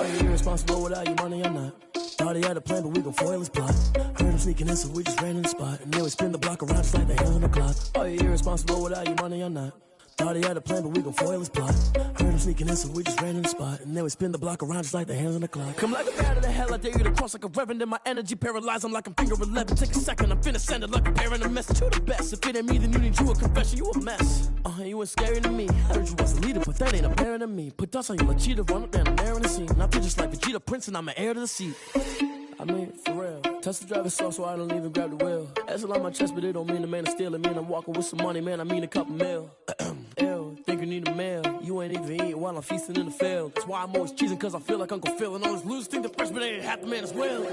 Are you irresponsible without your money or not? Thought he had a plan, but we gon' foil his plot. Heard him sneaking in, so we just ran in the spot. And then we spin the block around just like the hands on the clock. Are you irresponsible without your money or not? Thought he had a plan, but we gon' foil his plot. Heard him sneaking in, so we just ran in the spot. And then we spin the block around just like the hands on the clock. Come like a bat of the hell, I dare you to cross like a reverend. And my energy paralyzed, I'm like I'm finger 11. Take a second, I'm finna send it like a parent, a message to the best. If it ain't me, then you need you a confession, you a mess. You ain't scary to me. Heard you was a leader, but that ain't apparent to me. Put dust on you like cheetah, run up down the air in the scene. And I feel just like Vegeta Prince, and I'm an heir to the seat. I mean, for real. Touch the driver's soft so I don't even grab the wheel. That's on my chest, but it don't mean the man is stealing. Man, I'm walking with some money, man, I mean a couple mil. Ew, think you need a meal. You ain't even eating while I'm feasting in the field. That's why I'm always cheesing, cause I feel like Uncle Phil. And all those losers think the freshman ain't half the man as well.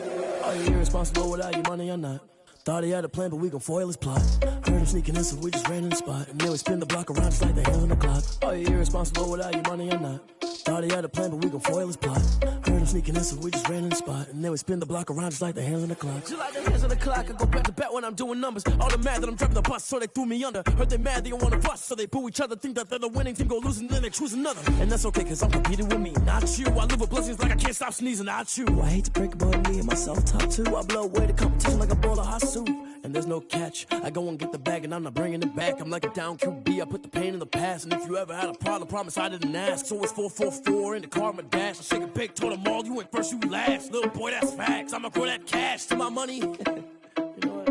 Are you irresponsible without your money or not? Thought he had a plan, but we gon' foil his plot. Heard him sneaking in, so we just ran in the spot. And then we spin the block around just like the hands on the clock. Are you irresponsible without your money or not? Thought he had a plan, but we gon' foil his plot. Heard him sneaking in, so we just ran in the spot. And then we spin the block around just like the hands on the clock. Just like the hands on the clock, I go back to back when I'm doing numbers. All the mad that I'm driving the bus, so they threw me under. Heard they mad, they don't wanna bust, so they boo each other. Think that they're the winning team, go losing, then they choose another. And that's okay, cause I'm competing with me, not you. I live with blessings like I can't stop sneezing, not you. I hate to break it, but me and myself top two. I blow away the competition like a bowl of hot soup. And there's no catch. I go and get the bag and I'm not bringing it back. I'm like a down QB, I put the pain in the past. And if you ever had a problem, promise I didn't ask. So it's 444 in the car, my dash. I shake a big, told them all, you went first, you last. Little boy, that's facts. I'ma grow that cash to my money. You know what?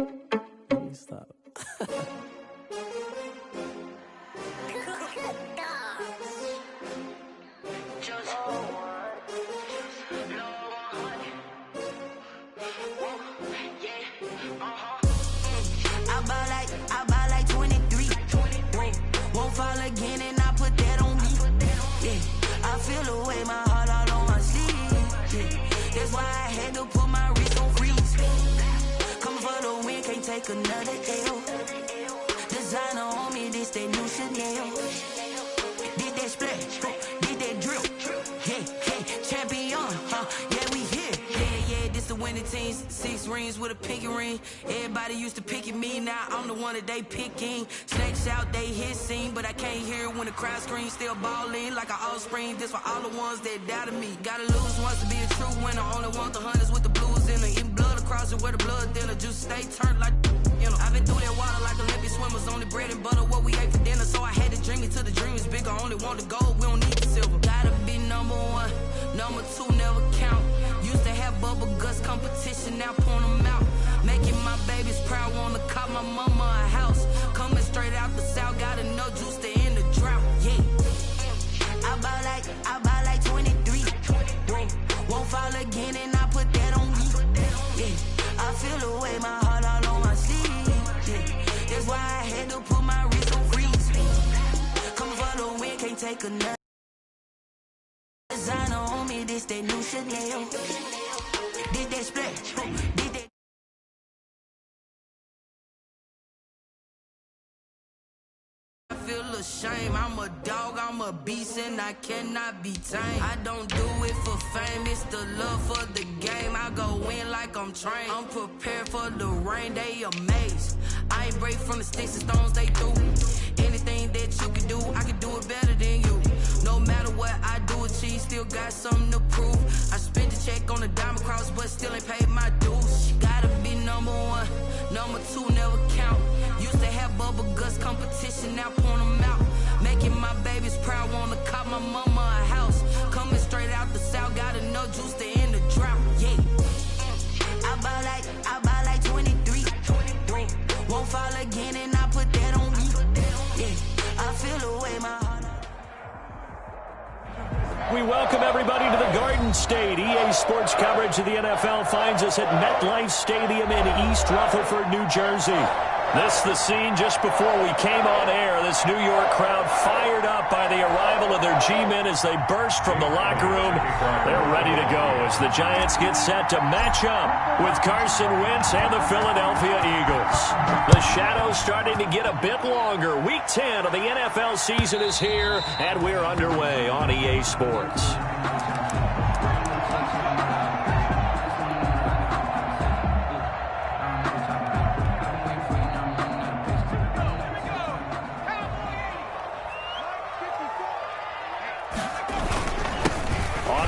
Let me stop. Fall again and I put that on me. Yeah, I feel away my heart all on my sleeve. Yeah, that's why I had to put my wrist on freeze. Coming for the win, can't take another L. Designer on me, this that new Chanel. Did that splash, did that drill. Yeah, champion, yeah, we here. Yeah, this the winning teams. 6 rings with a pinky ring. Everybody used to picking me, now I'm the one that they picking. Snakes out, they hit scene, but I can't hear it when the crowd screams. Still balling like an offspring. This for all the ones that doubted me. Gotta lose once to be a true winner. Only want the hunters with the blues in it. Eating blood across it where the blood thinner. Just stay turned like, you know. I've been through that water like Olympic swimmers. Only bread and butter, what we ate for dinner. So I had to dream it till the dream is bigger. Only want the gold, we don't need the silver. Gotta be number 1, number 2 never count. Used to have bubble guts competition, now point them out. Making my babies proud, wanna call my mama a house. Coming straight out the south, got enough juice to end the drought. Yeah, I buy like 23. Won't fall again and I put that on me. Yeah, I feel away my heart all on my sleeve. Yeah, that's why I had to put my wrist on freeze. Coming for the win, can't take another. Designer on me, this that new Chanel. Did that splash, did that. I feel ashamed, I'm a dog, I'm a beast and I cannot be tamed. I don't do it for fame, it's the love for the game. I go in like I'm trained, I'm prepared for the rain, they amazed. I ain't break from the sticks and stones they threw. Anything that you can do, I can do it better than you. No matter what I do, achieve, still got something to prove. I spent the check on the diamond cross, but still ain't paid my dues. Gotta be number 1, number 2 never count. Used to have bubble guts competition, now point them out. Making my babies proud, wanna call my mama a house. Coming straight out the south, got enough juice to end the drought. Yeah, I buy like 23. Won't fall again and I put that on me. Yeah, I feel away my heart. We welcome everybody to the Garden State. EA Sports coverage of the NFL finds us at MetLife Stadium in East Rutherford, New Jersey. This the scene just before we came on air. This New York crowd fired up by the arrival of their G-men as they burst from the locker room. They're ready to go as the Giants get set to match up with Carson Wentz and the Philadelphia Eagles. The shadows starting to get a bit longer. Week 10 of the NFL season is here, and we're underway on EA Sports.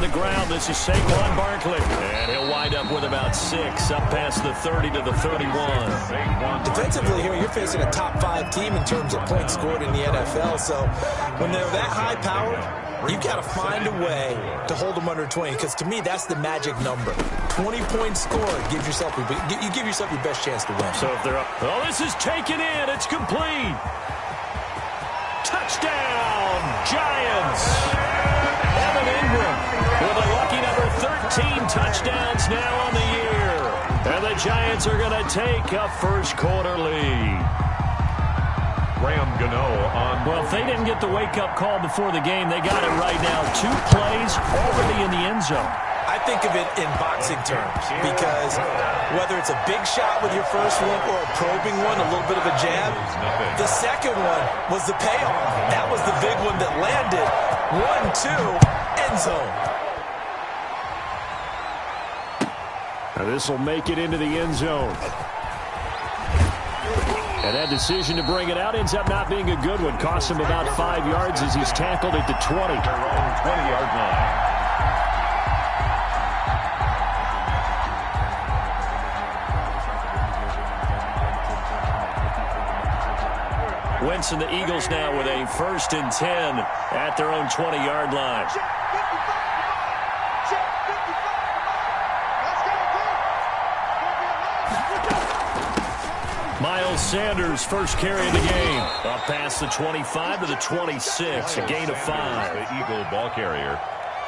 ground. This is Saquon Barkley. And he'll wind up with about 6, up past the 30 to the 31. Defensively here, you're facing a top 5 team in terms of points scored in the NFL. So when they're that high-powered, you've got to find a way to hold them under 20, because to me, that's the magic number. 20 points scored gives yourself you give yourself your best chance to win. So if they're up, oh, this is taken in. It's complete. Touchdown, Giants. Evan Ingram with a lucky number 13 touchdowns now on the year. And the Giants are going to take a first quarter lead. Graham Gano on. Well, if they didn't get the wake-up call before the game, they got it right now. 2 plays already in the end zone. I think of it in boxing terms, because whether it's a big shot with your first one or a probing one, a little bit of a jab, the second one was the payoff. That was the big one that landed. 1-2, end zone. Now this will make it into the end zone. And that decision to bring it out ends up not being a good one. Cost him about 5 yards as he's tackled at the 20. 20-yard line. Wentz and the Eagles now with a 1st and 10 at their own 20-yard line. Miles Sanders, first carry of the game. Up past the 25 to the 26, a gain of 5. The Eagle ball carrier.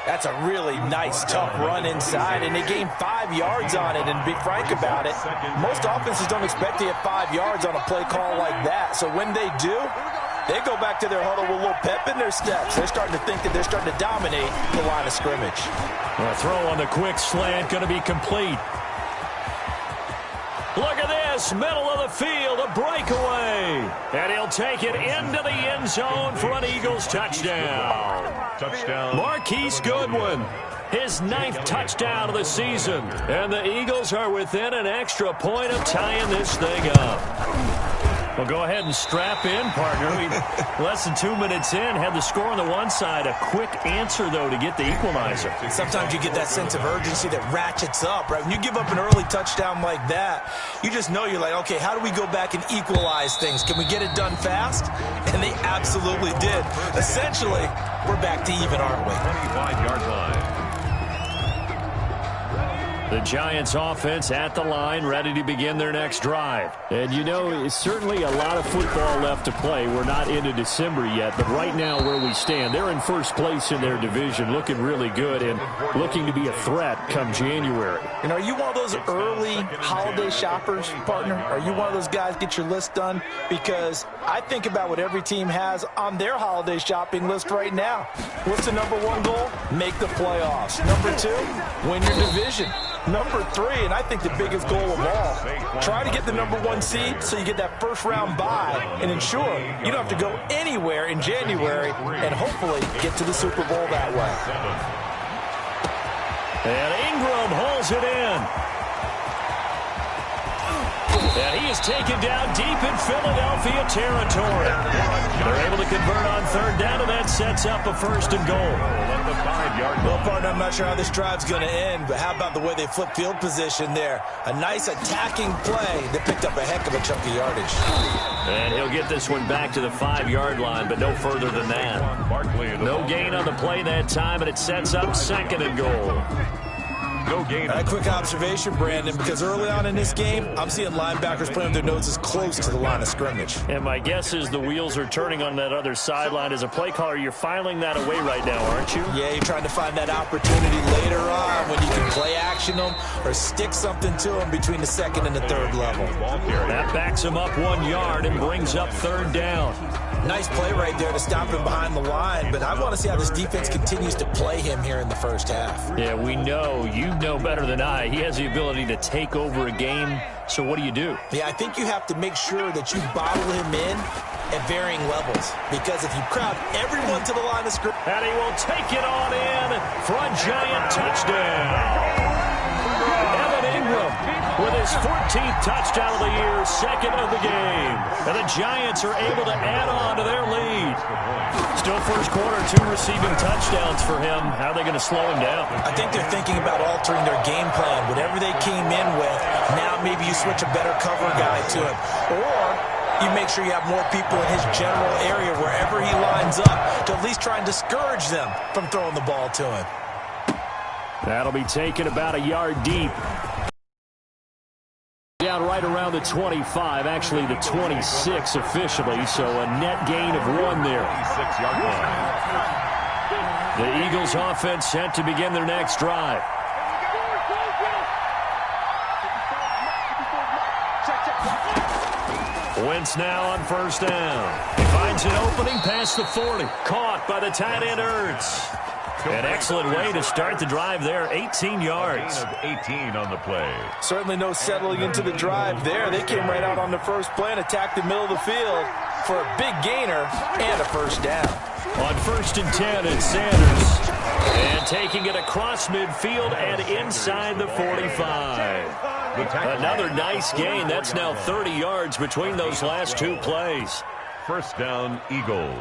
That's a really nice, tough run inside, and they gained 5 yards on it. And to be frank about it, most offenses don't expect to get 5 yards on a play call like that. So when they do, they go back to their huddle with a little pep in their steps. They're starting to think that they're starting to dominate the line of scrimmage. A throw on the quick slant, going to be complete. Look at this, middle of the field, a breakaway. And he'll take it into the end zone for an Eagles touchdown. Touchdown. Marquise Goodwin, his 9th touchdown of the season. And the Eagles are within an extra point of tying this thing up. Well, go ahead and strap in, partner. Less than 2 minutes in, had the score on the one side. A quick answer, though, to get the equalizer. Sometimes you get that sense of urgency that ratchets up, right? When you give up an early touchdown like that, you just know you're like, okay, how do we go back and equalize things? Can we get it done fast? And they absolutely did. Essentially, we're back to even, aren't we? 25-yard line. The Giants offense at the line, ready to begin their next drive. And you know, it's certainly a lot of football left to play. We're not into December yet, but right now where we stand, they're in first place in their division, looking really good and looking to be a threat come January. And are you one of those early holiday shoppers, partner? Are you one of those guys get your list done? Because I think about what every team has on their holiday shopping list right now. What's the number 1 goal? Make the playoffs. Number 2, win your division. Number 3, and I think the biggest goal of all, try to get the number 1 seed so you get that first-round bye and ensure you don't have to go anywhere in January and hopefully get to the Super Bowl that way. And Ingram holds it in. And he is taken down deep in Philadelphia territory. They're able to convert on 3rd down, and that sets up a 1st and goal. Well, partner, I'm not sure how this drive's going to end, but how about the way they flip field position there? A nice attacking play that picked up a heck of a chunk of yardage. And he'll get this one back to the 5-yard line, but no further than that. No gain on the play that time, and it sets up 2nd and goal. No gain. A quick observation, Brandon, because early on in this game, I'm seeing linebackers playing their noses close to the line of scrimmage. And my guess is the wheels are turning on that other sideline. As a play caller, you're filing that away right now, aren't you? Yeah, you're trying to find that opportunity later on when you can play action them or stick something to them between the 2nd and the 3rd level. That backs him up 1 yard and brings up 3rd down. Nice play right there to stop him behind the line, but I want to see how this defense continues to play him here in the first half. Yeah, we know. You know better than I. He has the ability to take over a game, so what do you do? Yeah, I think you have to make sure that you bottle him in at varying levels, because if you crowd everyone to the line of scrimmage, and he will take it on in for a Giant touchdown. Evan Ingram with his 14th touchdown of the year, second of the game. And the Giants are able to add on to their lead. Still first quarter, 2 receiving touchdowns for him. How are they going to slow him down? I think they're thinking about altering their game plan. Whatever they came in with, now maybe you switch a better cover guy to him. Or you make sure you have more people in his general area wherever he lines up to at least try and discourage them from throwing the ball to him. That'll be taken about a yard deep. Down right around the 25, actually the 26 officially, so a net gain of 1 there. 26-yard line. The Eagles offense set to begin their next drive. Wentz now on first down. He finds an opening past the 40. Caught by the tight end Ertz. An excellent way to start the drive there, 18 yards. 18 on the play. Certainly no settling into the drive there. They came right out on the first play and attacked the middle of the field for a big gainer and a first down. On 1st and 10, it's Sanders. And taking it across midfield and inside the 45. Another nice gain. That's now 30 yards between those last 2 plays. First down, Eagles.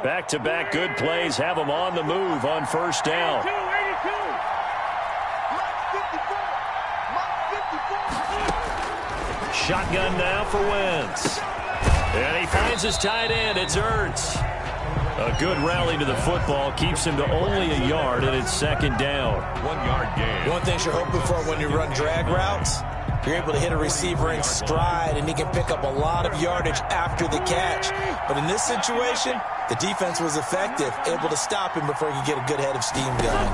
Back-to-back good plays have them on the move on first down. Shotgun now for Wentz. And he finds his tight end. It's Ertz. A good rally to the football keeps him to only a yard, and it's second down. 1-yard gain. One thing you're hoping for when you run drag routes, you're able to hit a receiver in stride, and he can pick up a lot of yardage after the catch. But in this situation, the defense was effective, able to stop him before he could get a good head of steam going.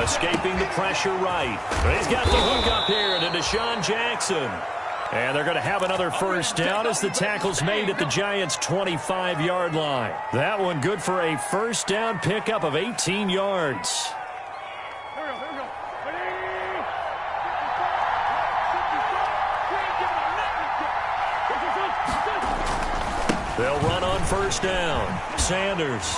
Escaping the pressure right. But he's got the hook up here to Deshaun Jackson. And they're going to have another first down as the tackle's made at the Giants' 25-yard line. That one good for a first down pickup of 18 yards. They'll run on first down. Sanders.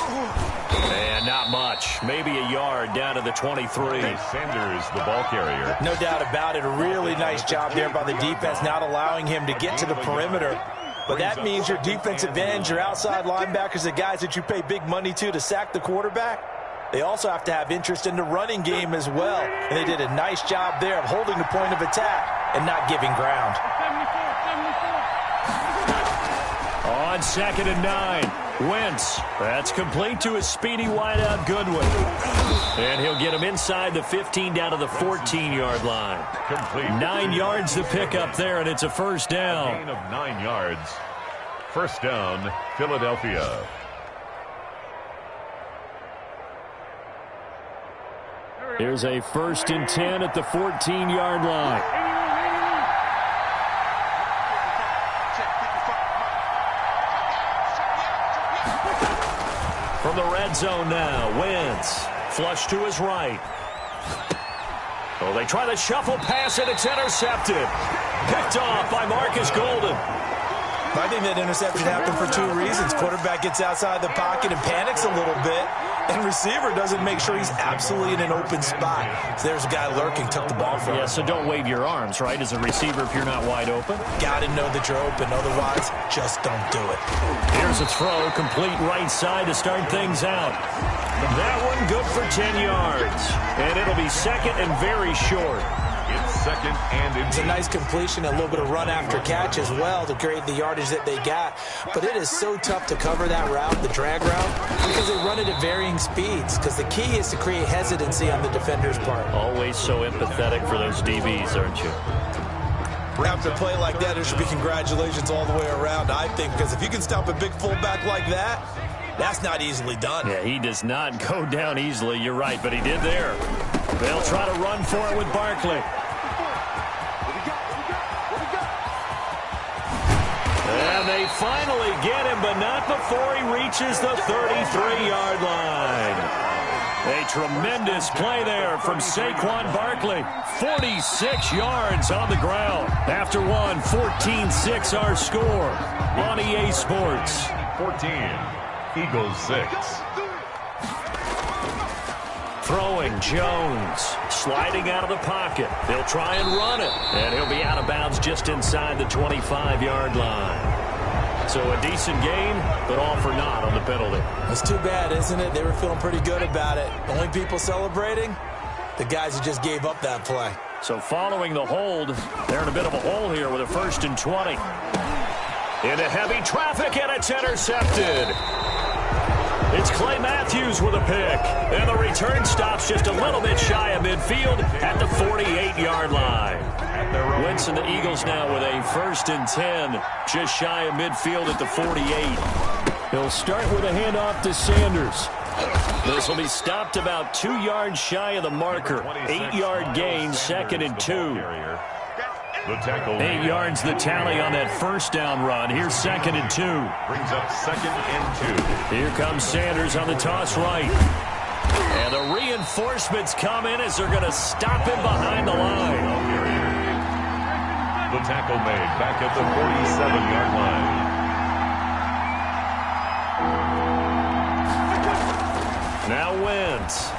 And not much. Maybe a yard down to the 23. Sanders, the ball carrier. No doubt about it. A really nice job there by the defense, not allowing him to get to the perimeter. But that means your defensive ends, your outside linebackers, the guys that you pay big money to sack the quarterback, they also have to have interest in the running game as well. And they did a nice job there of holding the point of attack and not giving ground. On 2nd and 9, Wentz. That's complete to his speedy wideout Goodwin. And he'll get him inside the 15 down to the 14-yard line. Complete. 9 yards to pick up there, and it's a first down. A gain of 9 yards. First down, Philadelphia. Here's a 1st and 10 at the 14-yard line. From the red zone now, Wentz. Flush to his right. Oh, they try the shuffle pass, and it's intercepted. Picked off by Marcus Golden. I think that interception happened for 2 reasons. Quarterback gets outside the pocket and panics a little bit, and receiver doesn't make sure he's absolutely in an open spot. So there's a guy lurking, took the ball from him. Yeah, so don't wave your arms, right, as a receiver if you're not wide open? Got to know that you're open. Otherwise, just don't do it. Here's a throw, complete right side to start things out. That one good for 10 yards. And it'll be second and very short. It's second and It's a nice completion, a little bit of run after catch as well to create the yardage that they got. But it is so tough to cover that route, the drag route, because they run it at varying speeds. Because the key is to create hesitancy on the defender's part. Always so empathetic for those DBs, aren't you? After a play like that, there should be congratulations all the way around, I think. Because if you can stop a big fullback like that, that's not easily done. Yeah, he does not go down easily. You're right, but he did there. They'll try to run for it with Barkley. And they finally get him, but not before he reaches the 33-yard line. A tremendous play there from Saquon Barkley. 46 yards on the ground. After one, 14-6 our score on EA Sports. 14, Eagles 6. Throwing, Jones. Sliding out of the pocket. They'll try and run it. And he'll be out of bounds just inside the 25-yard line. So a decent gain, but all for naught on the penalty. It's too bad, isn't it? They were feeling pretty good about it. Only people celebrating? The guys who just gave up that play. So following the hold, they're in a bit of a hole here with a 1st and 20. Into heavy traffic, and it's intercepted. It's Clay Matthews with a pick. And the return stops just a little bit shy of midfield at the 48-yard line. Wentz and the Eagles now with a 1st and 10, just shy of midfield at the 48. He'll start with a handoff to Sanders. This will be stopped about 2 yards shy of the marker. 8-yard gain, 2nd and 2. 8 yards the tally on that 1st down run. Here's 2nd and 2. Brings up 2nd and 2. Here comes Sanders on the toss right. And the reinforcements come in as they're going to stop him behind the line. The tackle made back at the 47-yard line. Now Wentz.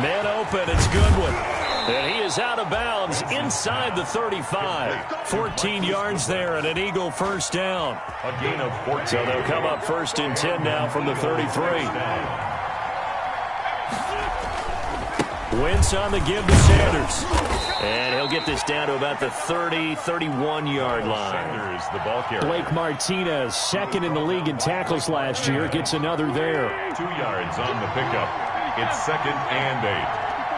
Man open, it's Goodwin. And he is out of bounds inside the 35. 14 yards there and an Eagle 1st down. A gain of 14. So they'll come up 1st and 10 now from the 33. Wentz on the give to Sanders. And he'll get this down to about the 30, 31-yard line. Sanders, the ball carrier. Blake Martinez, 2nd in the league in tackles last year, gets another there. 2 yards on the pickup. It's 2nd and 8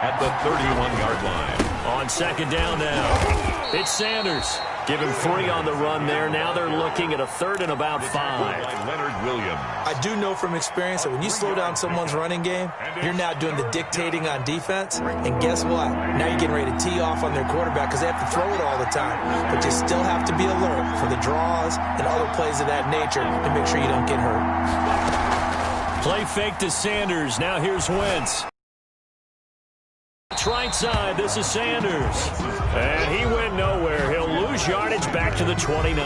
at the 31-yard line. On 2nd down now. It's Sanders. Give him 3 on the run there. Now they're looking at a 3rd and about 5. Leonard Williams. I do know from experience that when you slow down someone's running game, you're now doing the dictating on defense. And guess what? Now you're getting ready to tee off on their quarterback because they have to throw it all the time. But you still have to be alert for the draws and other plays of that nature to make sure you don't get hurt. Play fake to Sanders. Now here's Wentz. Right side, this is Sanders. And he went nowhere. He'll lose yardage back to the 29.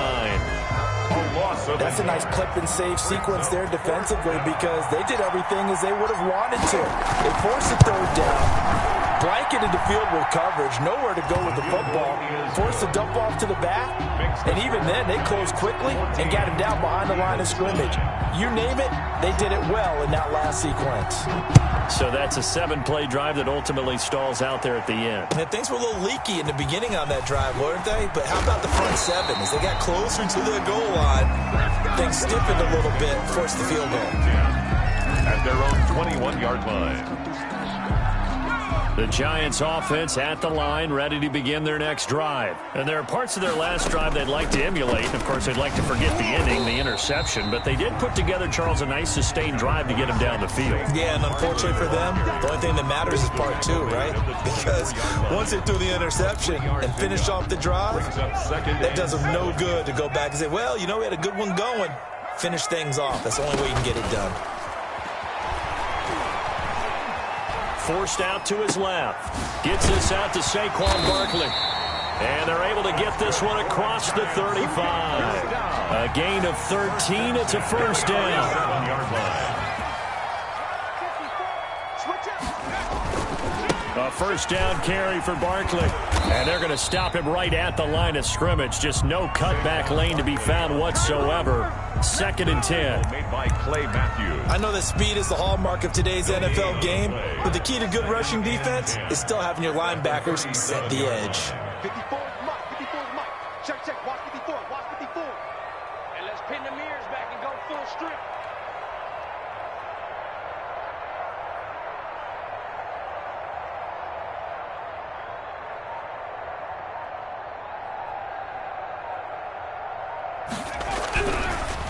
That's a nice clip and save sequence there defensively because they did everything as they would have wanted to. They forced a 3rd down, blanketed the field with coverage, nowhere to go with the football, forced a dump off to the back, and even then they closed quickly and got him down behind the line of scrimmage. You name it, they did it well in that last sequence. So that's a 7-play drive that ultimately stalls out there at the end. And things were a little leaky in the beginning on that drive, weren't they? But how about the front 7? As they got closer to the goal line, things stiffened a little bit, forced the field goal. At their own 21-yard line. The Giants offense at the line, ready to begin their next drive. And there are parts of their last drive they'd like to emulate. Of course, they'd like to forget the inning, the interception. But they did put together, Charles, a nice sustained drive to get him down the field. Yeah, and unfortunately for them, the only thing that matters is part 2, right? Because once they threw the interception and finished off the drive, that does them no good to go back and say, well, you know, we had a good one going. Finish things off. That's the only way you can get it done. Forced out to his left. Gets this out to Saquon Barkley. And they're able to get this one across the 35. A gain of 13. It's a 1st down. A 1st down carry for Barkley. And they're going to stop him right at the line of scrimmage. Just no cutback lane to be found whatsoever. 2nd and 10. Made by Clay Matthews. I know that speed is the hallmark of today's NFL game, but the key to good rushing defense is still having your linebackers set the edge. 54 is Mike. Check. Watch 54. And let's pin the mirrors back and go full strip.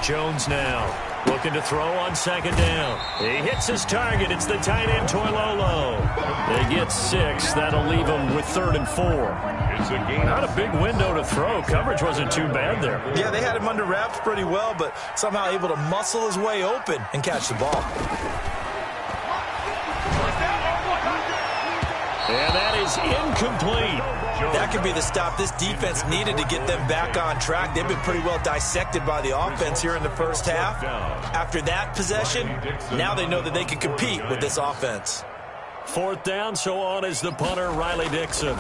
Jones now looking to throw on 2nd down. He hits his target. It's the tight end, Toilolo. They get 6. That'll leave them with 3rd and 4. It's a gain. Not a big window to throw. Coverage wasn't too bad there. Yeah, they had him under wraps pretty well, but somehow able to muscle his way open and catch the ball. And that is incomplete. That could be the stop this defense needed to get them back on track. They've been pretty well dissected by the offense here in the first half. After that possession, now they know that they can compete with this offense. 4th down, so on is the punter, Riley Dixon.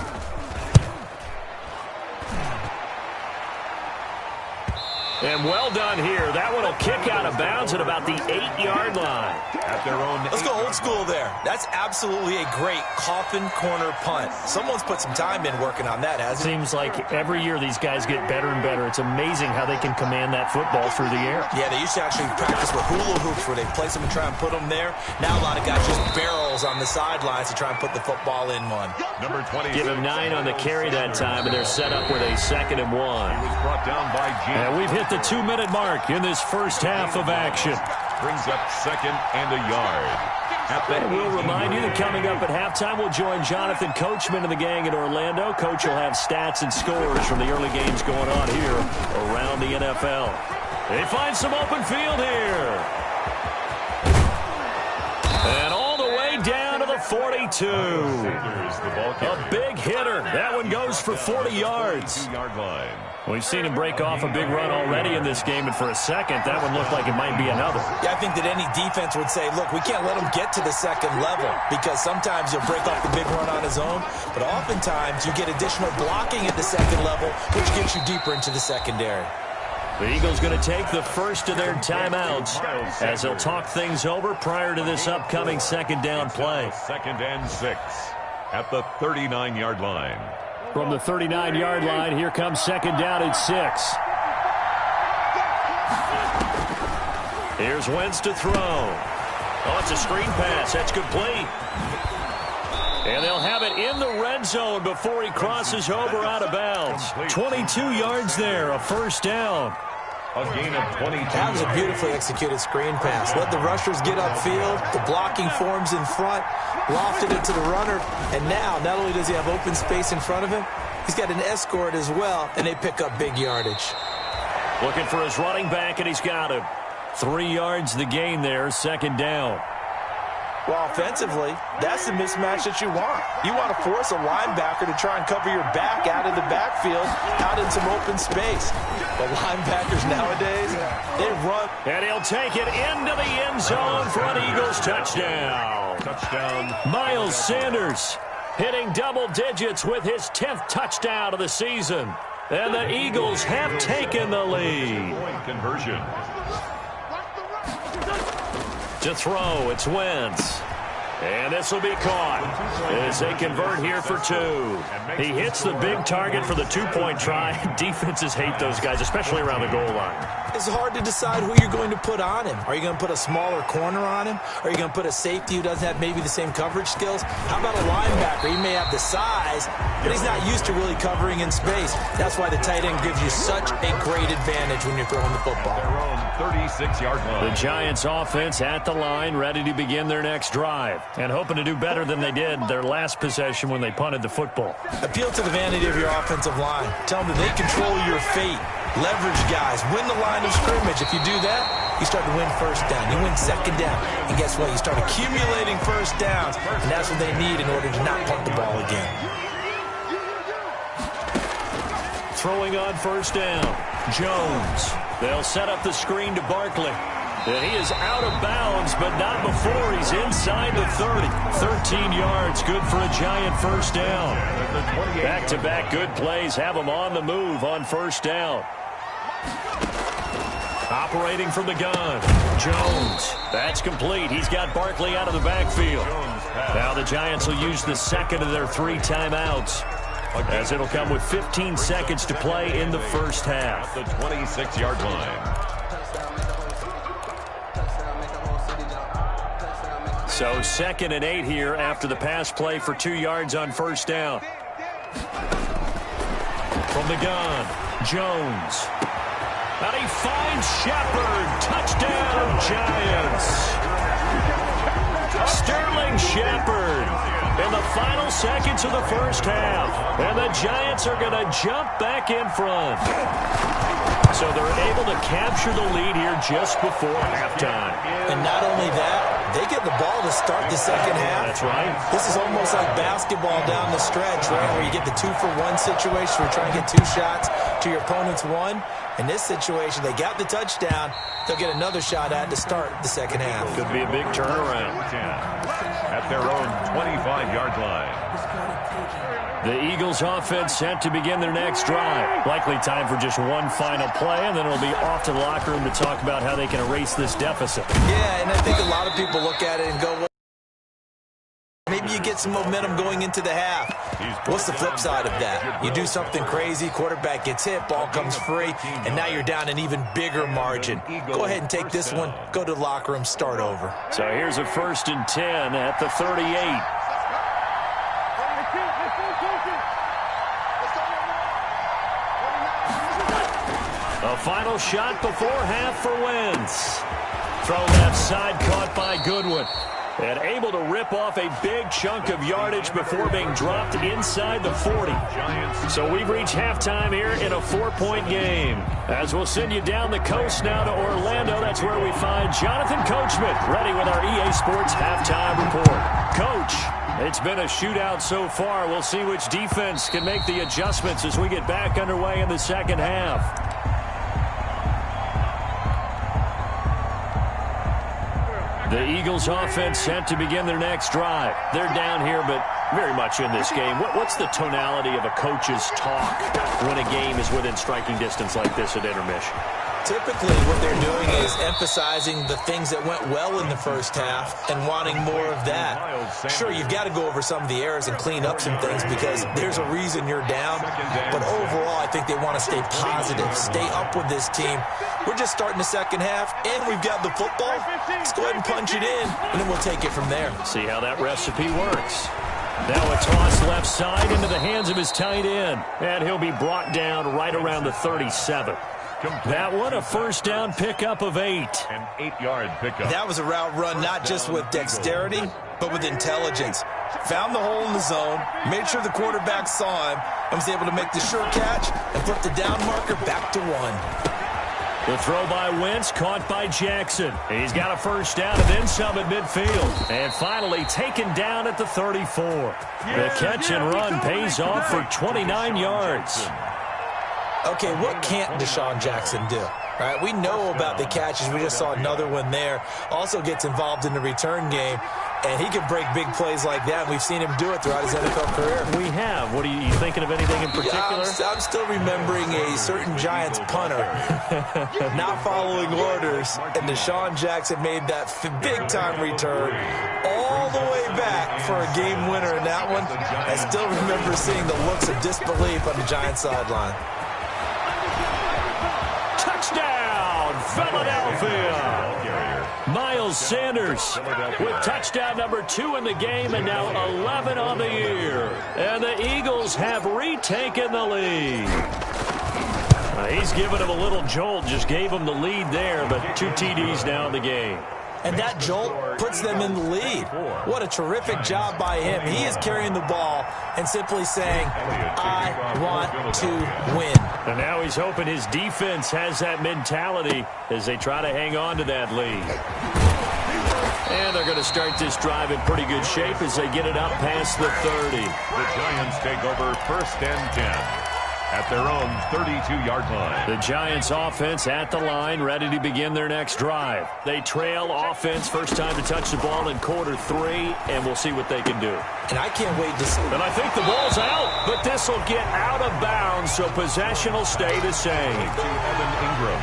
And well done here. That one will kick out of bounds at about the 8-yard line. At their own. Let's go old school there. That's absolutely a great coffin corner punt. Someone's put some time in working on that, hasn't it? Seems like every year these guys get better and better. It's amazing how they can command that football through the air. Yeah, they used to actually practice with hula hoops where they place them and try and put them there. Now a lot of guys just barrels on the sidelines to try and put the football in one. Number 20. Give him 9 on the carry that time, and they're set up with a 2nd and 1. He was brought down by Jim. And we've hit the 2-minute mark in this first half of action. Brings up 2nd and a yard. And we'll remind you that coming up at halftime, we'll join Jonathan Coachman and the gang in Orlando. Coach will have stats and scores from the early games going on here around the NFL. They find some open field here. And all the way down to the 42. A big hitter. That one goes for 40 yards. 2-yard line. We've seen him break off a big run already in this game, and for a second, that one looked like it might be another. Yeah, I think that any defense would say, look, we can't let him get to the 2nd level because sometimes he'll break off the big run on his own, but oftentimes you get additional blocking at the 2nd level, which gets you deeper into the secondary. The Eagles going to take the first of their timeouts as they'll talk things over prior to this upcoming 2nd down play. 2nd and 6 at the 39-yard line. From the 39-yard line, here comes 2nd down at 6. Here's Wentz to throw. Oh, it's a screen pass. That's complete. And they'll have it in the red zone before he crosses over out of bounds. 22 yards there, a 1st down. A gain of 22. That was a beautifully executed screen pass. Let the rushers get upfield. The blocking forms in front. Lofted it to the runner. And now, not only does he have open space in front of him, he's got an escort as well, and they pick up big yardage. Looking for his running back, and he's got him. 3 yards the gain there, 2nd down. Well, offensively, that's the mismatch that you want. You want to force a linebacker to try and cover your back out of the backfield, out in some open space. But linebackers nowadays, they run. And he'll take it into the end zone for an Eagles touchdown. Touchdown. Miles Sanders hitting double digits with his 10th touchdown of the season. And the Eagles have taken the lead. Point conversion. To throw, it's Wentz. And this will be caught as they convert here for 2. He hits the big target for the 2-point try. Defenses hate those guys, especially around the goal line. It's hard to decide who you're going to put on him. Are you going to put a smaller corner on him? Are you going to put a safety who doesn't have maybe the same coverage skills? How about a linebacker? He may have the size, but he's not used to really covering in space. That's why the tight end gives you such a great advantage when you're throwing the football. Their own 36-yard line. The Giants offense at the line, ready to begin their next drive, and hoping to do better than they did their last possession when they punted the football. Appeal to the vanity of your offensive line. Tell them that they control your fate. Leverage guys. Win the line of scrimmage. If you do that, you start to win 1st down. You win 2nd down. And guess what? You start accumulating 1st downs. And that's what they need in order to not punt the ball again. Throwing on 1st down. Jones. They'll set up the screen to Barkley. And he is out of bounds, but not before he's inside the 30. 13 yards, good for a Giant 1st down. Back-to-back good plays have him on the move on 1st down. Operating from the gun, Jones. That's complete. He's got Barkley out of the backfield. Now the Giants will use the 2nd of their 3 timeouts, as it'll come with 15 seconds to play in the first half. The 26-yard line. So 2nd and 8 here after the pass play for 2 yards on 1st down. From the gun, Jones. And he finds Shepard. Touchdown, Giants. Sterling Shepard in the final seconds of the first half. And the Giants are going to jump back in front. So they're able to capture the lead here just before halftime. And not only that, They get the ball to start the second half. That's right. This is almost like basketball down the stretch, right, where you get the 2-for-1 situation where you're trying to get 2 shots to your opponent's 1. In this situation, they got the touchdown. They'll get another shot at to start the second half. Could be a big turnaround. At their own 25-yard line. The Eagles offense set to begin their next drive. Likely time for just one final play, and then it'll be off to the locker room to talk about how they can erase this deficit. Yeah, and I think a lot of people look at it and go, well, maybe you get some momentum going into the half. What's the flip side of that? You do something crazy, quarterback gets hit, ball comes free, and now you're down an even bigger margin. Go ahead and take this one, go to the locker room, start over. So here's a 1st and 10 at the 38. A final shot before half for Wentz. Throw left side, caught by Goodwin. And able to rip off a big chunk of yardage before being dropped inside the 40. So we've reached halftime here in a 4-point game. As we'll send you down the coast now to Orlando, that's where we find Jonathan Coachman, ready with our EA Sports halftime report. Coach, it's been a shootout so far. We'll see which defense can make the adjustments as we get back underway in the second half. The Eagles offense set to begin their next drive. They're down here, but very much in this game. What's the tonality of a coach's talk when a game is within striking distance like this at intermission? Typically, what they're doing is emphasizing the things that went well in the first half and wanting more of that. Sure, you've got to go over some of the errors and clean up some things because there's a reason you're down. But overall, I think they want to stay positive, stay up with this team. We're just starting the second half, and we've got the football. Let's go ahead and punch it in, and then we'll take it from there. See how that recipe works. Now a toss left side into the hands of his tight end, and he'll be brought down right around the 37. That one, a first down pickup of 8. An 8-yard pickup. That was a route run not just with dexterity, but with intelligence. Found the hole in the zone, made sure the quarterback saw him, and was able to make the sure catch and flip the down marker back to 1. The throw by Wentz, caught by Jackson. He's got a first down and then some at midfield. And finally taken down at the 34. The catch and run pays off for 29 yards. Okay, what can't Deshaun Jackson do? Right, we know about the catches. We just saw another one there. Also gets involved in the return game, and he can break big plays like that. We've seen him do it throughout his NFL career. We have. What are you thinking of anything in particular? I'm still remembering a certain Giants punter not following orders, and Deshaun Jackson made that big-time return all the way back for a game winner in that one. I still remember seeing the looks of disbelief on the Giants sideline. Touchdown, Philadelphia! Miles Sanders with touchdown number 2 in the game and now 11 on the year. And the Eagles have retaken the lead. He's given him a little jolt, just gave him the lead there, but 2 TDs now in the game. And that jolt puts them in the lead. What a terrific job by him. He is carrying the ball and simply saying, I want to win. And now he's hoping his defense has that mentality as they try to hang on to that lead. And they're going to start this drive in pretty good shape as they get it up past the 30. The Giants take over 1st and 10. At their own 32-yard line. The Giants offense at the line, ready to begin their next drive. They trail offense, first time to touch the ball in quarter 3, and we'll see what they can do. And I can't wait to see. And I think the ball's out, but this will get out of bounds, so possession will stay the same.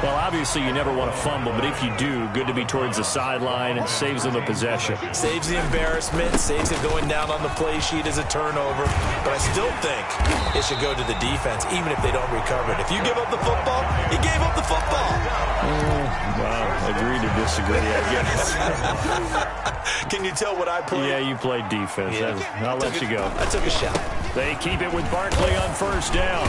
Well, obviously you never want to fumble, but if you do, good to be towards the sideline and saves them the possession. Saves the embarrassment, saves it going down on the play sheet as a turnover. But I still think it should go to the defense, even if they don't recover it. If you give up the football, you gave up the football. Wow, agree to disagree, I guess. Can you tell what I played? Yeah, you played defense. Yeah. I'll let you go. I took a shot. They keep it with Barkley on first down.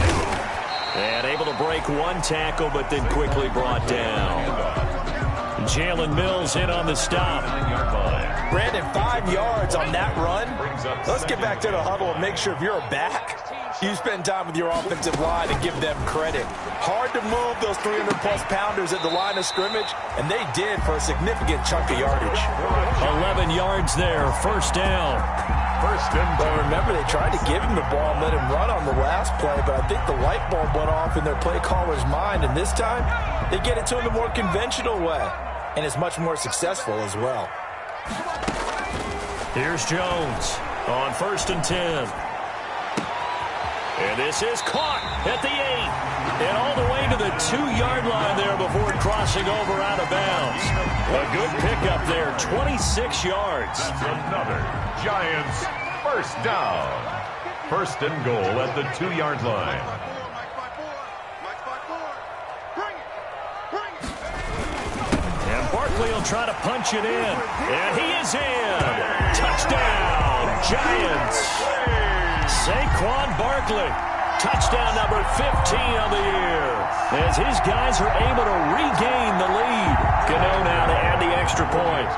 And able to break one tackle, but then quickly brought down. Jalen Mills in on the stop. Brandon, 5 yards on that run. Let's get back to the huddle and make sure if you're a back, You spend time with your offensive line and give them credit. Hard to move those 300-plus pounders at the line of scrimmage, and they did for a significant chunk of yardage. 11 yards there, first down. Well, remember, they tried to give him the ball and let him run on the last play, but I think the light bulb went off in their play caller's mind, and this time they get it to him the more conventional way, and it's much more successful as well. Here's Jones on 1st and 10. And this is caught at the 8. And all the way to the 2-yard line there before crossing over out of bounds. A good pickup there, 26 yards. That's another Giants first down. 1st and goal at the 2-yard line. And Barkley will try to punch it in. And he is in. Touchdown, Giants. Saquon Barkley, touchdown number 15 on the year, as his guys are able to regain the lead. Gano now to add the extra point.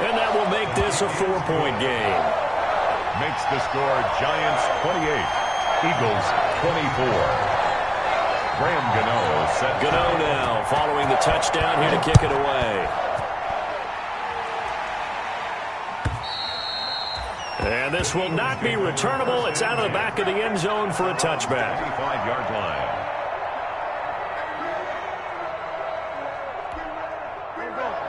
And that will make this a 4-point game. Makes the score Giants 28, Eagles 24. Graham Gano set. Gano now following the touchdown here to kick it away. And this will not be returnable. It's out of the back of the end zone for a touchback. 25-yard line.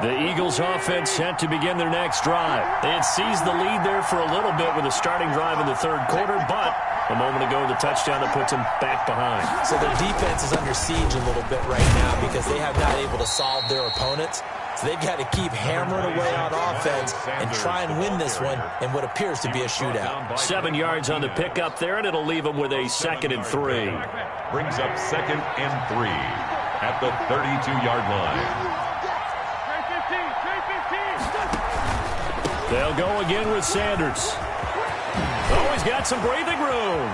The Eagles offense set to begin their next drive. They had seized the lead there for a little bit with a starting drive in the 3rd quarter, but a moment ago the touchdown that puts them back behind. So their defense is under siege a little bit right now because they have not able to solve their opponents. So they've got to keep hammering away on offense and try and win this one in what appears to be a shootout. 7 yards on the pickup there, and it'll leave them with a 2nd and 3. Brings up 2nd and 3 at the 32-yard line. They'll go again with Sanders. Oh, he's got some breathing room.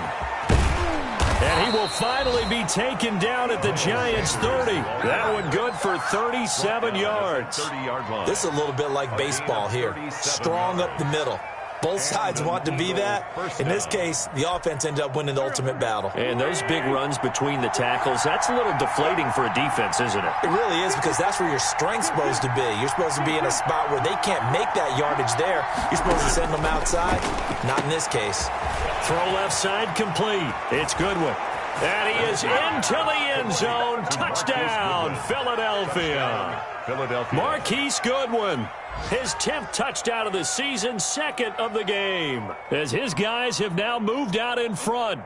And he will finally be taken down at the Giants' 30. That one good for 37 yards. 30-yard line. This is a little bit like baseball here. Strong up the middle. Both sides want to be that. In this case, the offense ended up winning the ultimate battle. And those big runs between the tackles, that's a little deflating for a defense, isn't it? It really is, because that's where your strength's supposed to be. You're supposed to be in a spot where they can't make that yardage there. You're supposed to send them outside. Not in this case. Throw left side complete. It's Goodwin. And he is into the end zone. Touchdown, Philadelphia. Marquise Goodwin. His 10th touchdown of the season, 2nd of the game, as his guys have now moved out in front.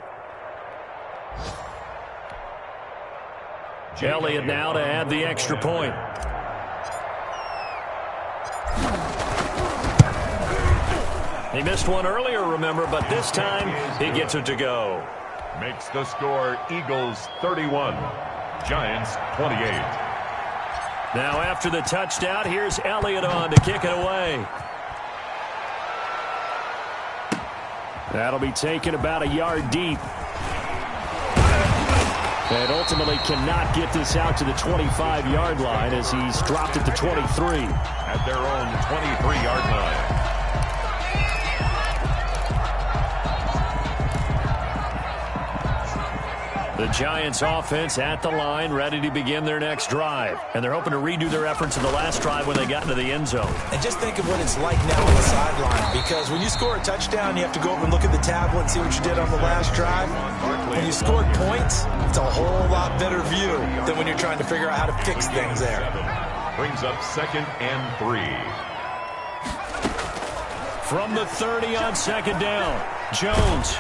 Elliott now to add the extra point. He missed one earlier, remember, but this time he gets it to go. Makes the score Eagles 31, Giants 28. Now after the touchdown, here's Elliott on to kick it away. That'll be taken about a yard deep. And ultimately cannot get this out to the 25-yard line as he's dropped at the 23. At their own 23-yard line. The Giants offense at the line, ready to begin their next drive. And they're hoping to redo their efforts in the last drive when they got into the end zone. And just think of what it's like now on the sideline, because when you score a touchdown, you have to go over and look at the tablet and see what you did on the last drive. When you scored points, it's a whole lot better view than when you're trying to figure out how to fix things there. Brings up 2nd and 3. From the 30 on 2nd down, Jones.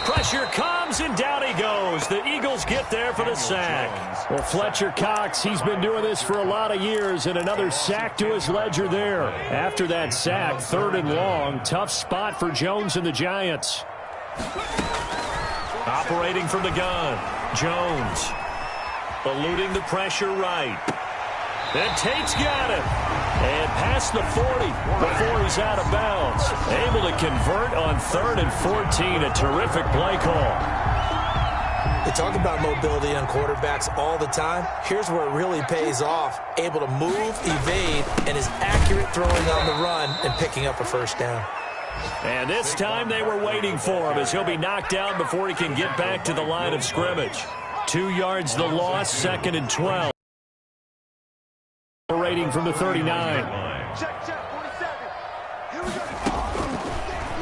Pressure comes, and down he goes. The Eagles get there for the sack. Well, Fletcher Cox, he's been doing this for a lot of years, and another sack to his ledger there. After that sack, 3rd and long, tough spot for Jones and the Giants. Operating from the gun, Jones. Eluding the pressure right. And Tate's got it. And past the 40 before he's out of bounds. Able to convert on 3rd and 14. A terrific play call. We talk about mobility on quarterbacks all the time. Here's where it really pays off. Able to move, evade, and is accurate throwing on the run and picking up a first down. And this time they were waiting for him as he'll be knocked down before he can get back to the line of scrimmage. 2 yards the loss, 2nd and 12. Rating from the 39.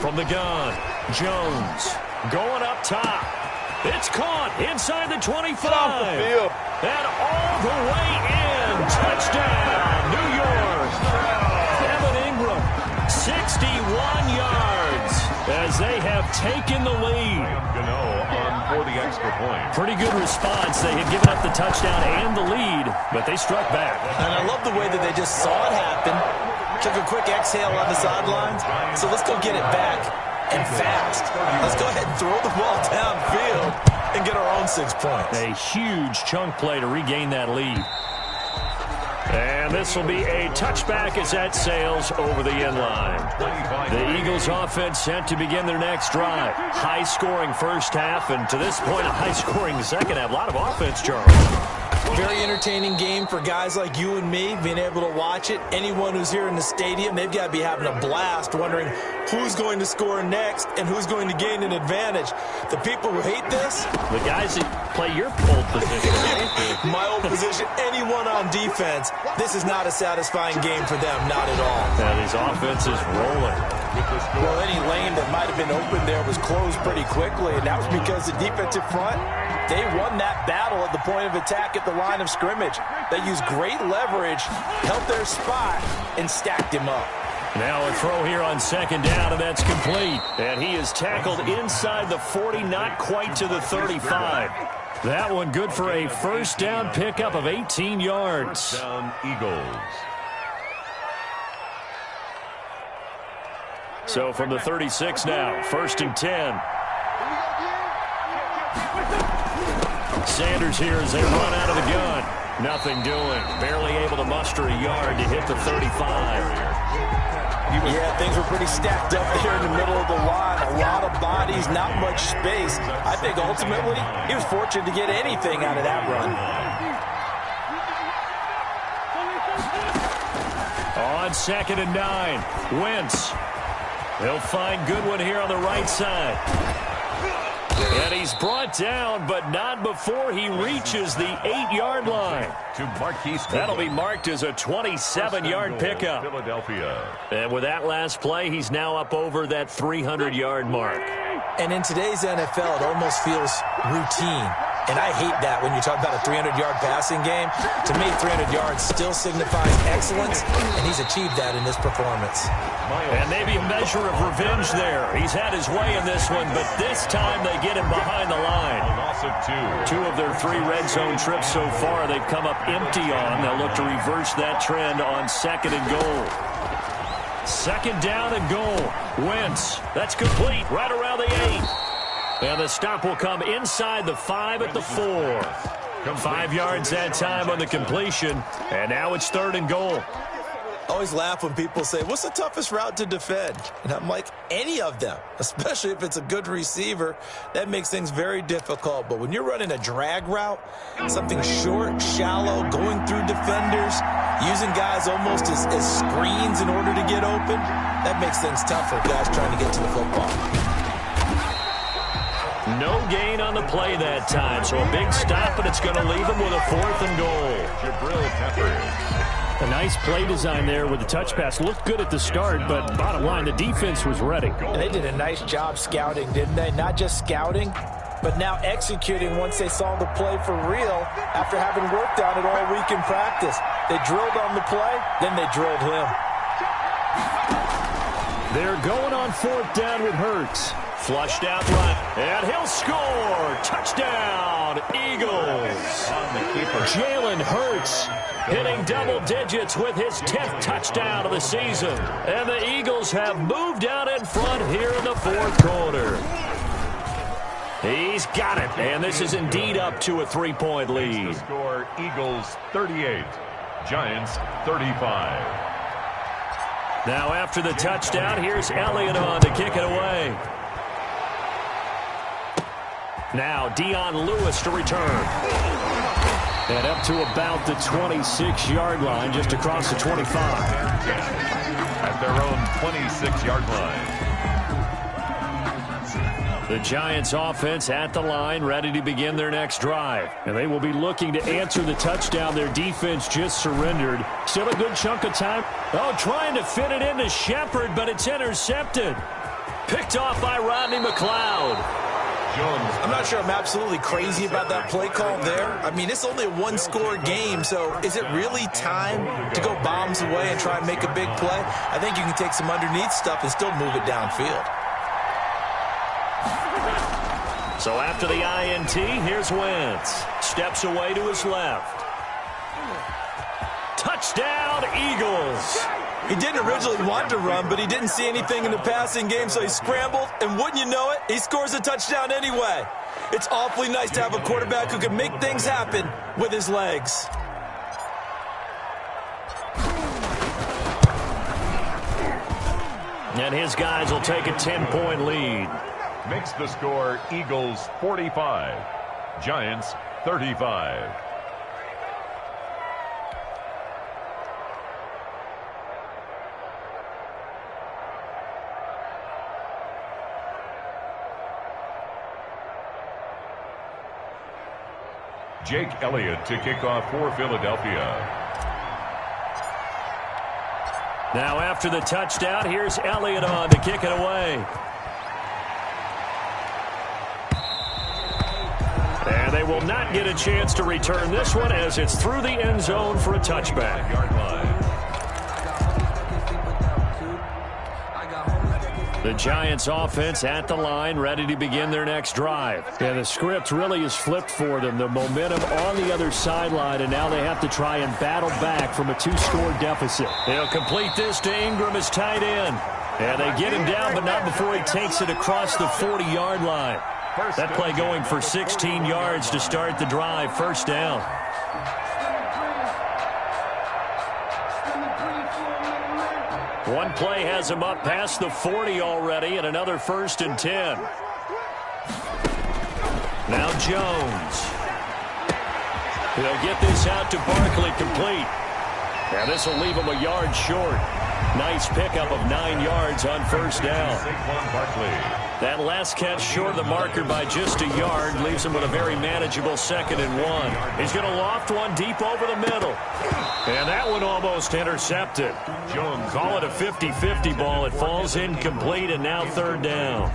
From the gun, Jones going up top. It's caught inside the 25. And all the way in. Touchdown, New York. Evan Ingram, 61 yards as they have taken the lead. For the extra point. Pretty good response. They had given up the touchdown and the lead, but they struck back. And I love the way that they just saw it happen, took a quick exhale on the sidelines. So let's go get it back and fast. Let's go ahead and throw the ball downfield and get our own 6 points. A huge chunk play to regain that lead. And this will be a touchback as that sails over the end line. The Eagles offense set to begin their next drive. High-scoring first half, and to this point, a high-scoring second half. A lot of offense, Charles. Very entertaining game for guys like you and me, being able to watch it. Anyone who's here in the stadium, they've got to be having a blast wondering who's going to score next and who's going to gain an advantage. The people who hate this, the guys that play your old position. my old position, anyone on defense, this is not a satisfying game for them, not at all. Now these offenses rolling. Well, any lane that might have been open there was closed pretty quickly, and that was because the defensive front, they won that battle at the point of attack at the line of scrimmage. They used great leverage, held their spot, and stacked him up. Now a throw here on 2nd down, and that's complete. And he is tackled inside the 40, not quite to the 35. That one good for a first down pickup of 18 yards. First down, Eagles. So from the 36 now, 1st and 10. Sanders here as they run out of the gun. Nothing doing. Barely able to muster a yard to hit the 35. Yeah, things were pretty stacked up there in the middle of the line. A lot of bodies, not much space. I think ultimately he was fortunate to get anything out of that run. On 2nd and 9, Wentz. They'll find Goodwin here on the right side. And he's brought down, but not before he reaches the 8-yard line. To Marquise. That'll be marked as a 27-yard pickup. Philadelphia. And with that last play, he's now up over that 300-yard mark. And in today's NFL, it almost feels routine. And I hate that when you talk about a 300-yard passing game. To me, 300 yards still signifies excellence, and he's achieved that in this performance. And maybe a measure of revenge there. He's had his way in this one, but this time they get him behind the line. Two of their 3 red zone trips so far they've come up empty on. They'll look to reverse that trend on 2nd and goal. 2nd down and goal. Wentz. That's complete right around the 8. And the stop will come inside the 5 at the 4. 5 yards that time on the completion. And now it's 3rd and goal. I always laugh when people say, what's the toughest route to defend? And I'm like, any of them, especially if it's a good receiver. That makes things very difficult. But when you're running a drag route, something short, shallow, going through defenders, using guys almost as screens in order to get open, that makes things tough for guys trying to get to the football. No gain on the play that time, so a big stop, but it's going to leave him with a 4th and goal. Jabril Peppers. A nice play design there with the touch pass. Looked good at the start, but bottom line, the defense was ready. And they did a nice job scouting, didn't they? Not just scouting, but now executing once they saw the play for real after having worked on it all week in practice. They drilled on the play, then they drilled him. They're going on 4th down with Hurts. Flushed out right, and he'll score. Touchdown, Eagles. Jalen Hurts hitting double digits with his 10th touchdown of the season. And the Eagles have moved out in front here in the 4th quarter. He's got it, and this is indeed up to a 3-point lead. The score, Eagles 38, Giants 35. Now after the touchdown, here's Elliott on to kick it away. Now Dion Lewis to return. And up to about the 26-yard line, just across the 25. At their own 26-yard line. The Giants offense at the line, ready to begin their next drive. And they will be looking to answer the touchdown their defense just surrendered. Still a good chunk of time. Oh, trying to fit it into Shepard, but it's intercepted. Picked off by Rodney McLeod. I'm not sure I'm absolutely crazy about that play call there. I mean, it's only a one-score game, so is it really time to go bombs away and try and make a big play? I think you can take some underneath stuff and still move it downfield. So after the INT, here's Wentz. Steps away to his left. Touchdown, Eagles. He didn't originally want to run, but he didn't see anything in the passing game, so he scrambled, and wouldn't you know it, he scores a touchdown anyway. It's awfully nice to have a quarterback who can make things happen with his legs. And his guys will take a 10-point lead. Makes the score Eagles 45, Giants 35. Jake Elliott to kick off for Philadelphia. Now after the touchdown, here's Elliott on to kick it away. And they will not get a chance to return this one as it's through the end zone for a touchback. The Giants offense at the line, ready to begin their next drive. And the script really is flipped for them. The momentum on the other sideline, and now they have to try and battle back from a 2-score deficit. They'll complete this to Ingram as tight end. And they get him down, but not before he takes it across the 40-yard line. That play going for 16 yards to start the drive. First down. One play has him up past the 40 already, and another 1st and 10. Now Jones. He'll get this out to Barkley complete. And this will leave him a yard short. Nice pickup of 9 yards on first down. That last catch short of the marker by just a yard leaves him with a very manageable 2nd and 1. He's going to loft one deep over the middle. And that one almost intercepted. Jones call it a 50-50 ball. It falls incomplete, and now 3rd down.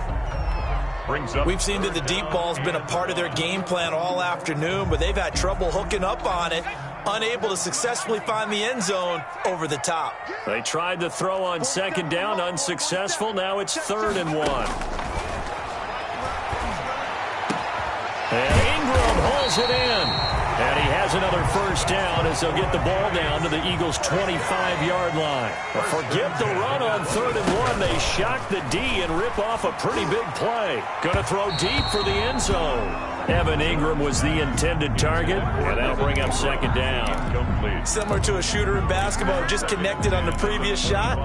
We've seen that the deep ball's been a part of their game plan all afternoon, but they've had trouble hooking up on it. Unable to successfully find the end zone over the top. They tried to throw on 2nd down, unsuccessful. Now it's 3rd and 1. And Ingram hauls it in. And he has another first down as they'll get the ball down to the Eagles' 25-yard line. But forget the run on 3rd and 1. They shock the D and rip off a pretty big play. Going to throw deep for the end zone. Evan Ingram was the intended target, and that'll bring up 2nd down. Similar to a shooter in basketball, just connected on the previous shot.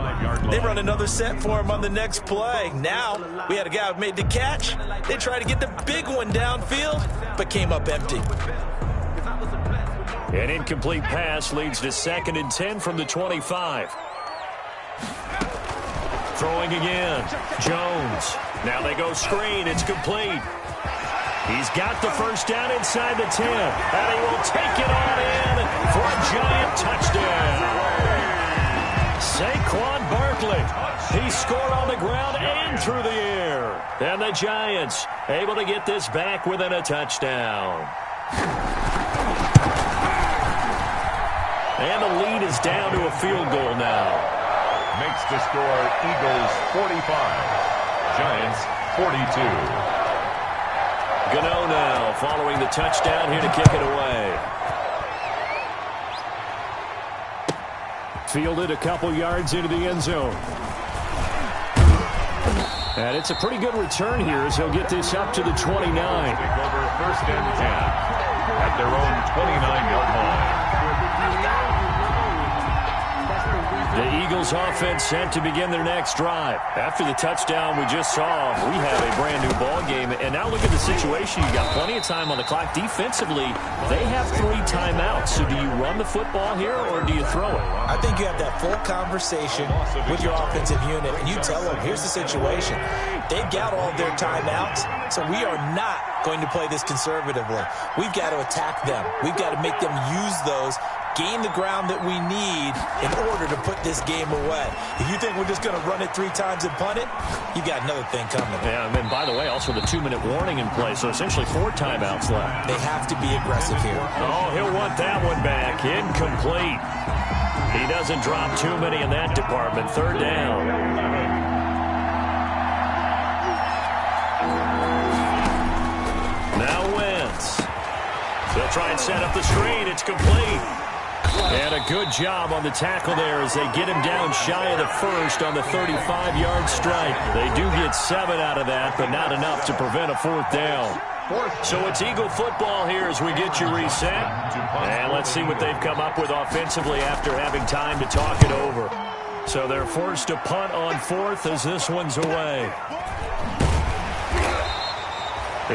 They run another set for him on the next play. Now, we had a guy who made the catch. They tried to get the big one downfield, but came up empty. An incomplete pass leads to 2nd and 10 from the 25. Throwing again. Jones. Now they go screen. It's complete. He's got the first down inside the 10. And he will take it on in for a giant touchdown. Saquon Barkley. He scored on the ground and through the air. And the Giants able to get this back within a touchdown. And the lead is down to a field goal now. Makes the score Eagles 45, Giants 42. Gano now following the touchdown here to kick it away. Fielded a couple yards into the end zone. And it's a pretty good return here as he'll get this up to the 29. Take over 1st and 10 at their own 29-yard line. The Eagles Eagles offense set to begin their next drive. After the touchdown we just saw, we have a brand new ball game. And now look at the situation. You got plenty of time on the clock. Defensively, they have 3 timeouts. So do you run the football here or do you throw it? I think you have that full conversation with your offensive unit, and you tell them, here's the situation. They've got all their timeouts, so we are not going to play this conservatively. We've got to attack them. We've got to make them use those, gain the ground that we need in order to put this game away. If you think we're just going to run it 3 times and punt it, you got another thing coming. Yeah, and by the way, also the 2-minute warning in play, so essentially 4 timeouts left. They have to be aggressive here. Oh, he'll want that one back. Incomplete. He doesn't drop too many in that department. 3rd down. Now Wentz. They'll try and set up the screen. It's complete. And a good job on the tackle there as they get him down shy of the first on the 35-yard strike. They do get 7 out of that, but not enough to prevent a 4th down. So it's Eagle football here as we get you reset. And let's see what they've come up with offensively after having time to talk it over. So they're forced to punt on 4th as this one's away.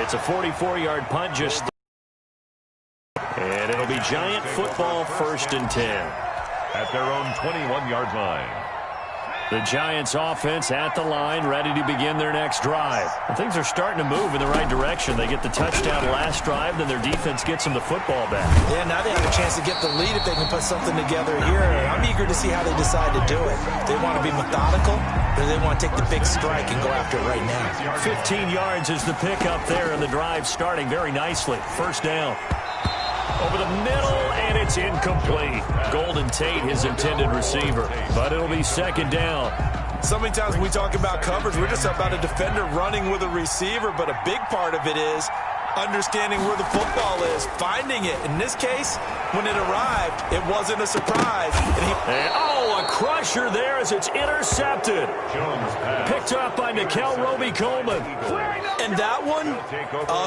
It's a 44-yard punt, just. And it'll be Giant football, 1st and 10. At their own 21-yard line. The Giants offense at the line, ready to begin their next drive. And things are starting to move in the right direction. They get the touchdown last drive, then their defense gets them the football back. Yeah, now they have a chance to get the lead if they can put something together here. I'm eager to see how they decide to do it. They want to be methodical, or they want to take the big strike and go after it right now. 15 yards is the pickup there, and the drive starting very nicely. 1st down. Over the middle, and it's incomplete. Golden Tate, his intended receiver. But it'll be 2nd down. So many times when we talk about coverage, we're just about a defender running with a receiver, but a big part of it is understanding where the football is, finding it. In this case, when it arrived, it wasn't a surprise. A crusher there as it's intercepted. Picked up by Nickel Roby-Coleman. And that one,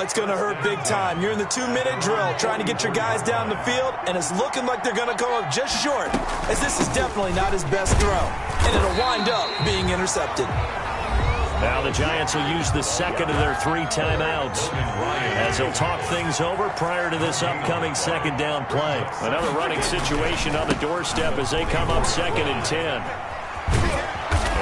it's going to hurt big time. You're in the 2-minute drill trying to get your guys down the field, and it's looking like they're going to go up just short, as this is definitely not his best throw. And it'll wind up being intercepted. Now the Giants will use the 2nd of their 3 timeouts as they'll talk things over prior to this upcoming 2nd down play. Another running situation on the doorstep as they come up 2nd and 10.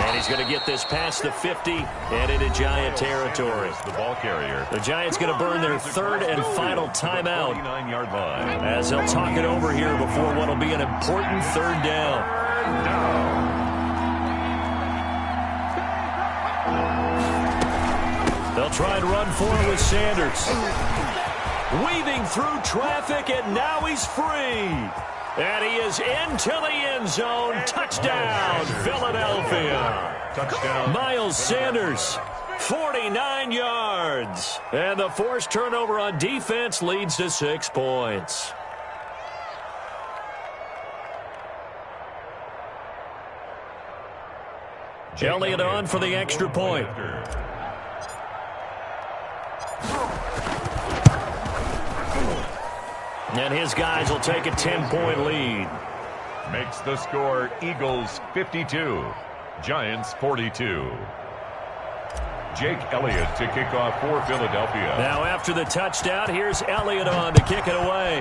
And he's going to get this past the 50 and into Giant territory. The ball carrier. The Giants going to burn their 3rd and final timeout 49-yard line. as they'll talk it over here before what will be an important 3rd down. They'll try and run for it with Sanders. Weaving through traffic, and now he's free. And he is into the end zone. Touchdown, Philadelphia. Touchdown. Miles Sanders, 49 yards. And the forced turnover on defense leads to 6 points. Elliott on for the extra point. And his guys will take a 10-point lead. Makes the score Eagles 52, Giants 42. Jake Elliott to kick off for Philadelphia. Now after the touchdown, here's Elliott on to kick it away.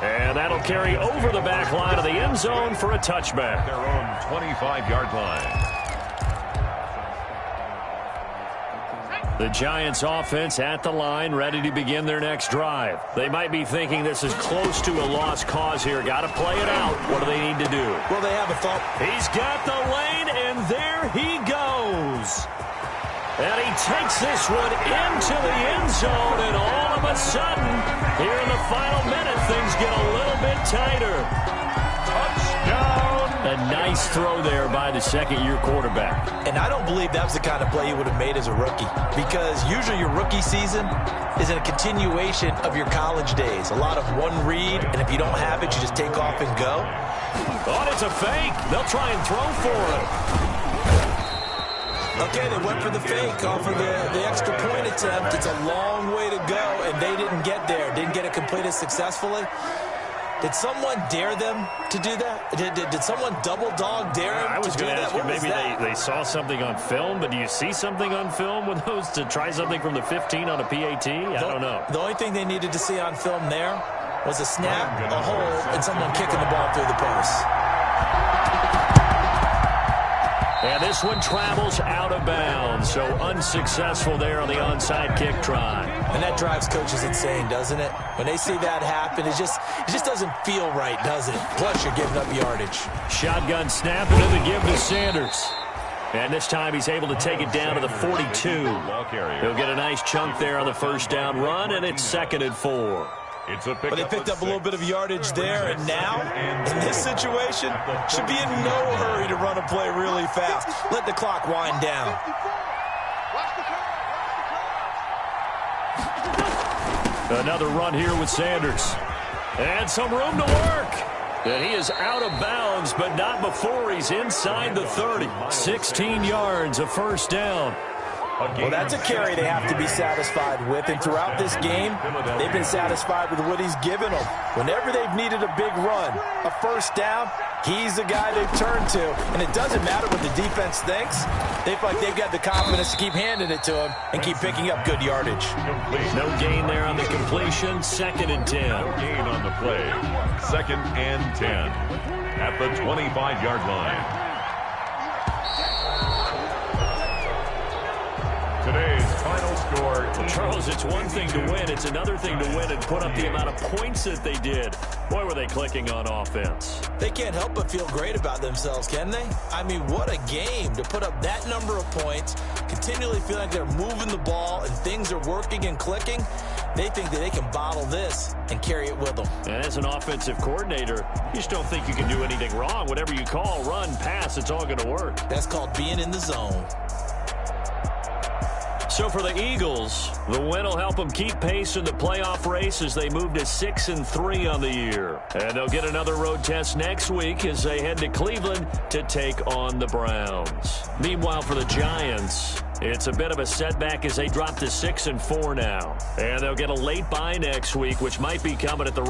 And that'll carry over the back line of the end zone for a touchback. Their own 25-yard line. The Giants offense at the line, ready to begin their next drive. They might be thinking this is close to a lost cause here. Got to play it out. What do they need to do? Well, they have a thought. He's got the lane, and there he goes. And he takes this one into the end zone, and all of a sudden, here in the final minute, things get a little bit tighter. Touchdown! A nice throw there by the second-year quarterback. And I don't believe that was the kind of play you would have made as a rookie, because usually your rookie season is a continuation of your college days. A lot of one read, and if you don't have it, you just take off and go. Oh, it's a fake. They'll try and throw for it. Okay, they went for the fake off of the extra point attempt. It's a long way to go, and they didn't get there. Didn't get it completed successfully. Did someone dare them to do that? Did someone double dog dare them I was to do going to that? ask you, What was maybe that? they saw something on film, but do you see something on film with those to try something from the 15 on a PAT? I don't know. The only thing they needed to see on film there was a snap, a hold, and someone kicking the ball through the post. And this one travels out of bounds, so unsuccessful there on the onside kick try. And that drives coaches insane, doesn't it? When they see that happen, it just doesn't feel right, does it? Plus, you're giving up yardage. Shotgun snap and then the give to Sanders. And this time he's able to take it down to the 42. He'll get a nice chunk there on the first down run, and it's 2nd and 4. But they picked up a little bit of yardage there, and now, in this situation, should be in no hurry to run a play really fast. Let the clock wind down. Another run here with Sanders. And some room to work. And he is out of bounds, but not before he's inside the 30. 16 yards, a first down. Well, that's a carry they have to be satisfied with, and throughout this game, they've been satisfied with what he's given them. Whenever they've needed a big run, a first down, he's the guy they've turned to, and it doesn't matter what the defense thinks. They feel like they've got the confidence to keep handing it to him and keep picking up good yardage. No gain there on the completion, 2nd and 10. No gain on the play. 2nd and 10 at the 25-yard line. Today's final score. Charles, it's one thing to win. It's another thing to win and put up the amount of points that they did. Boy, were they clicking on offense. They can't help but feel great about themselves, can they? I mean, what a game to put up that number of points, continually feel like they're moving the ball and things are working and clicking. They think that they can bottle this and carry it with them. And as an offensive coordinator, you just don't think you can do anything wrong. Whatever you call, run, pass, it's all going to work. That's called being in the zone. So for the Eagles, the win will help them keep pace in the playoff race as they move to 6-3 on the year. And they'll get another road test next week as they head to Cleveland to take on the Browns. Meanwhile, for the Giants, it's a bit of a setback as they drop to 6-4 now. And they'll get a late bye next week, which might be coming at the